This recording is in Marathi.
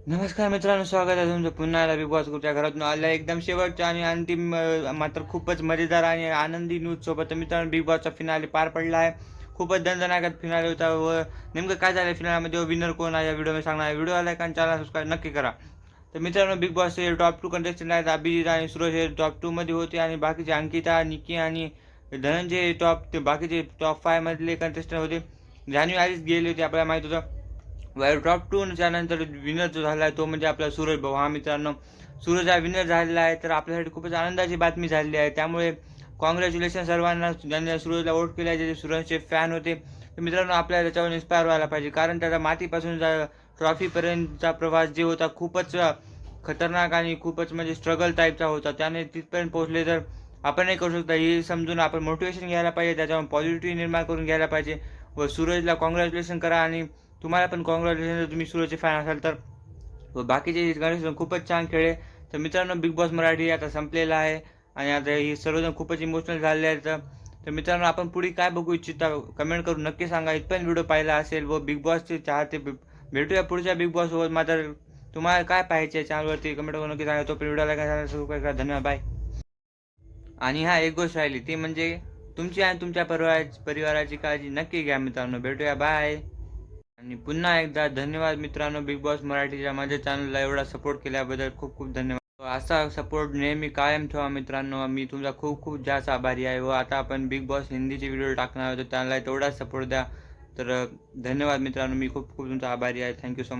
नमस्कार मित्रांनो, स्वागत आहे तुमचं पुन्हा एकदा बिग बॉस ग्रुपच्या घरातून आल्या एकदम शेवटच्या आणि अंतिम मात्र खूपच मजेदार आणि आनंदी न्यूज सोबत. तर मित्रांनो, बिग बॉसचा फिनाले पार पडला आहे. खूपच दणदणाट फिनाले होता व नेमकं काय झालं फिनालमध्ये, विनर कोण आहे या व्हिडिओमध्ये सांगणार. व्हिडिओ आला आणि चॅनल सबस्क्राईब नक्की करा. तर मित्रांनो, बिग बॉसचे टॉप 2 कंटेस्टंट आहेत. अभिजित आणि सुरेश हे टॉप 2 मध्ये होते आणि बाकीचे अंकिता, निकी आणि धनंजय बाकीचे टॉप 5 मधले कंटेस्टंट होते. जान्हवी आधीच गेले होते, आपल्याला माहीत होतं. टॉप 2 त्यानंतर विनर जो झाला आहे तो म्हणजे आपला सूरज भाऊ. हा मित्रांनो, सूरज हा विनर झालेला आहे. तर आपल्यासाठी खूपच आनंदाची बातमी झालेली आहे. त्यामुळे कॉंग्रॅच्युलेशन सर्वांना ज्यांनी सूरजला वोट केले, जे सूरजचे फॅन होते. तर मित्रांनो, आपल्याला त्याच्यावर इन्स्पायर व्हायला पाहिजे, कारण त्याचा मातीपासून ट्रॉफीपर्यंतचा प्रवास जे होता खूपच खतरनाक आणि खूपच म्हणजे स्ट्रगल टाईपचा होता. त्याने तिथपर्यंत पोहोचले, तर आपणही करू शकता हे समजून आपण मोटिवेशन घ्यायला पाहिजे, त्याच्यावर पॉझिटिव्ह निर्माण करून घ्यायला पाहिजे. व सूरजला कॉंग्रॅच्युलेशन करा आणि तुम्हाला पण कॉंग्रॅच्युलेशन जर तुम्ही सूरजचे फॅन असाल तर. व बाकीचे गणेश खूपच छान खेळले. तर मित्रांनो, बिग बॉस मराठी आता संपलेला आहे आणि आता ही सर्वजण खूपच इमोशनल झालेले आहेत. तर मित्रांनो, आपण पुढे काय बघू इच्छिता कमेंट करून नक्की सांगा. इथपर्यंत व्हिडिओ पाहिला असेल व बिग बॉसचे चाहते भेटूया पुढच्या बिग बॉस सोबत. मात्र तुम्हाला काय पाहायचे चॅनलवरती कमेंट करून नक्की सांगा. तो व्हिडिओला काय सबस्क्राईब करा. धन्यवाद, बाय. आणि हा एक गोष्ट राहिली ती म्हणजे तुमची आणि तुमच्या परिवाराची काळजी नक्की घ्या मित्रांनो. भेटूया, बाय. आणि पुन्हा एकदा धन्यवाद मित्रांनो, बिग बॉस मराठीच्या माझ्या चॅनलला एवढा सपोर्ट केल्याबद्दल खूप खूप धन्यवाद. असा सपोर्ट नेहमी कायम ठेवा मित्रांनो. मी तुमचा खूप खूप जास्त आभारी आहे. व आता आपण बिग बॉस हिंदीचे व्हिडिओ टाकणार होतो, त्याला तेवढाच सपोर्ट द्या. तर धन्यवाद मित्रांनो, मी खूप खूप तुमचा आभारी आहे. Thank you so much.